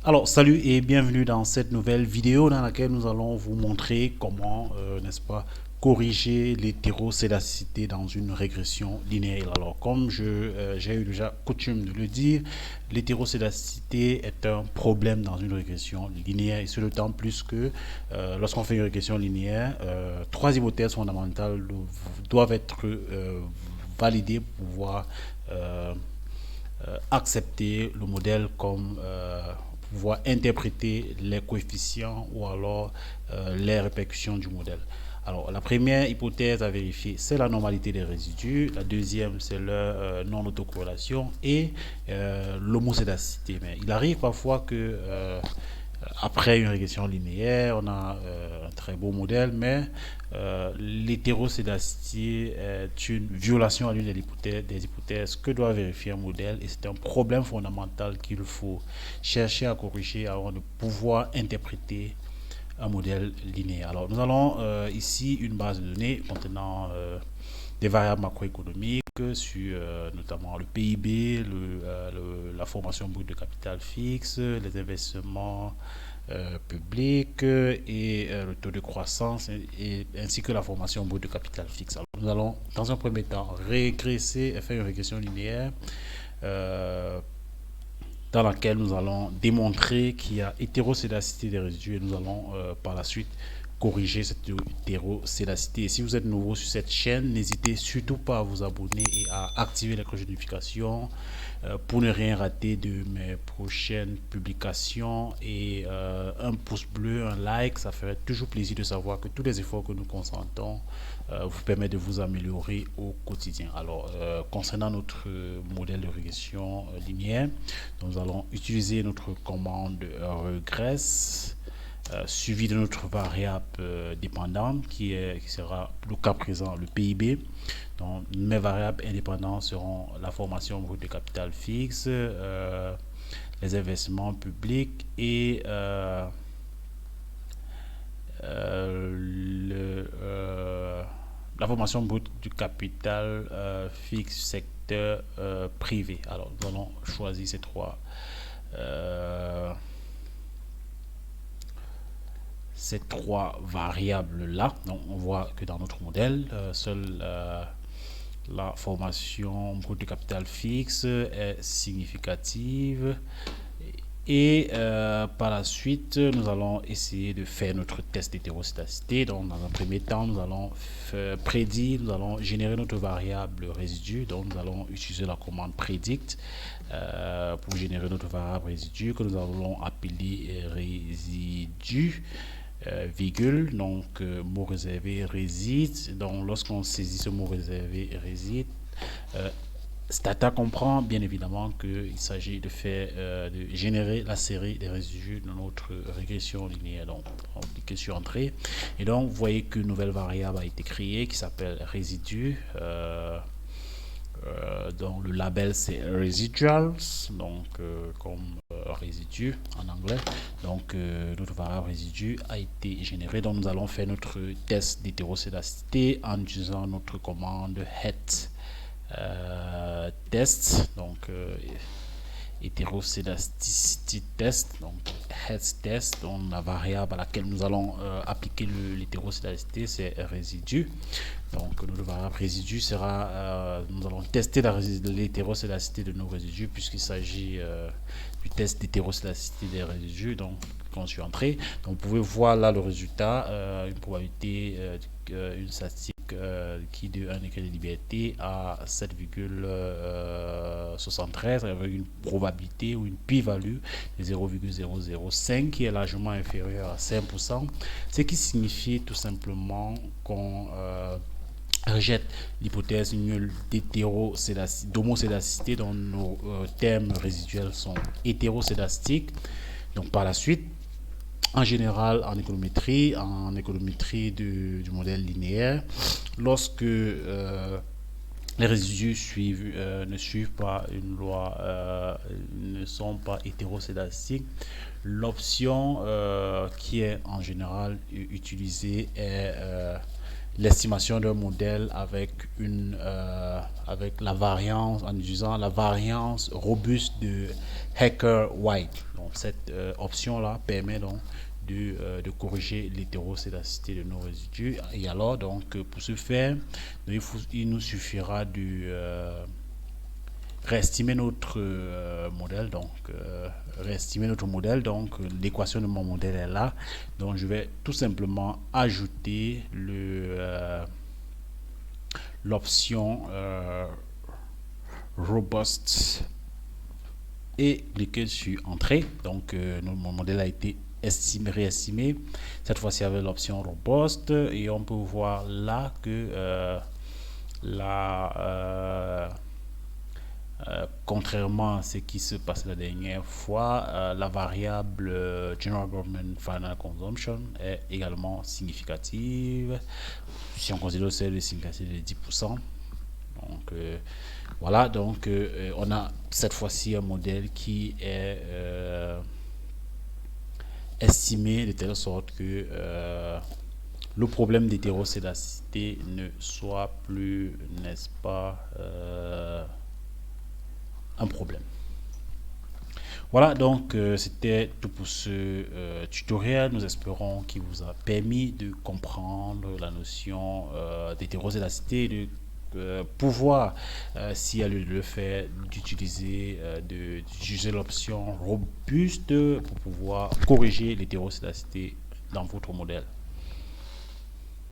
Alors, salut et bienvenue dans cette nouvelle vidéo dans laquelle nous allons vous montrer comment, n'est-ce pas, corriger l'hétérocédacité dans une régression linéaire. Alors, comme j'ai eu déjà coutume de le dire, l'hétérocédacité est un problème dans une régression linéaire et ce d'autant plus que lorsqu'on fait une régression linéaire, trois hypothèses fondamentales doivent être validées pour pouvoir euh, accepter le modèle comme pouvoir interpréter les coefficients ou alors les répercussions du modèle. Alors, la première hypothèse à vérifier, c'est la normalité des résidus. La deuxième, c'est leur non-autocorrélation et l'homocédacité. Mais il arrive parfois que après une régression linéaire, on a un très beau modèle, mais l'hétérocédacité est une violation à l'une des hypothèses que doit vérifier un modèle et c'est un problème fondamental qu'il faut chercher à corriger avant de pouvoir interpréter un modèle linéaire. Alors, nous allons ici une base de données contenant des variables macroéconomiques sur notamment le PIB, la formation brute de capital fixe, les investissements publics et le taux de croissance ainsi que la formation brute de capital fixe. Alors, nous allons dans un premier temps régresser et faire une régression linéaire euh, dans laquelle nous allons démontrer qu'il y a hétérocédacité des résidus et nous allons par la suite corriger cette hétérocédacité. Et si vous êtes nouveau sur cette chaîne, n'hésitez surtout pas à vous abonner et à activer la cloche de notification pour ne rien rater de mes prochaines publications et un pouce bleu, un like, ça ferait toujours plaisir de savoir que tous les efforts que nous consentons vous permettent de vous améliorer au quotidien. Alors, concernant notre modèle de régression linéaire, nous allons utiliser notre commande regress suivi de notre variable dépendante qui sera le cas présent le PIB. Donc, mes variables indépendantes seront la formation brute de capital fixe, les investissements publics et la formation brute du capital fixe secteur privé. Alors, nous allons choisir euh, ces trois variables-là. Donc, on voit que dans notre modèle, seule la formation brute de capital fixe est significative. Et par la suite, nous allons essayer de faire notre test d'hétérocédacité. Donc, dans un premier temps, nous allons prédire, nous allons générer notre variable résidu. Donc, nous allons utiliser la commande predict pour générer notre variable résidu que nous allons appeler résidu. Virgule, donc mot réservé réside. Donc, lorsqu'on saisit ce mot réservé réside, Stata comprend bien évidemment qu'il s'agit de générer la série des résidus de notre régression linéaire. Donc, on clique sur Entrée. Et donc, vous voyez qu'une nouvelle variable a été créée qui s'appelle résidu. Donc, le label c'est residuals, donc comme résidu en anglais. Donc, notre variable résidu a été générée. Donc, nous allons faire notre test d'hétérocédacité en utilisant notre commande het test, donc hétérocédacity test, donc head test, donc la variable à laquelle nous allons appliquer l'hétérocédacité, c'est résidu. Donc notre variable résidu sera, nous allons tester l'hétérocédacité de nos résidus puisqu'il s'agit du test d'hétérocédacité des résidus. Donc quand je suis entré, donc vous pouvez voir là le résultat, une probabilité, une statistique qui de 1 degré de liberté à 7,73 avec une probabilité ou une p-value de 0,005 qui est largement inférieure à 5%, ce qui signifie tout simplement qu'on rejette l'hypothèse nulle d'homocédacité dont nos termes résiduels sont hétérocédastiques. Donc par la suite, en général, en économétrie du modèle linéaire, lorsque les résidus ne suivent pas une loi, ne sont pas hétérocédastiques, l'option qui est en général utilisée est l'estimation d'un modèle avec avec la variance, en utilisant la variance robuste de Hecker-White. Donc cette option-là permet donc de corriger l'hétérocédacité de nos résidus. Et alors, donc, pour ce faire, il nous suffira de réestimer notre modèle. Donc, réestimer notre modèle. Donc, l'équation de mon modèle est là. Donc, je vais tout simplement ajouter l'option robust et cliquer sur entrée. Donc mon modèle a été réestimé cette fois-ci avec l'option robust, et on peut voir là que contrairement à ce qui se passe la dernière fois, la variable General Government Final Consumption est également significative. Si on considère celle de significative de 10%. Donc voilà, donc on a cette fois-ci un modèle qui est estimé de telle sorte que le problème d'hétérocédacité ne soit plus, n'est-ce pas, un problème. Voilà, donc c'était tout pour ce tutoriel. Nous espérons qu'il vous a permis de comprendre la notion d'hétérocédacité, de pouvoir, si elle le fait, d'utiliser l'option robuste pour pouvoir corriger l'hétérocédacité dans votre modèle.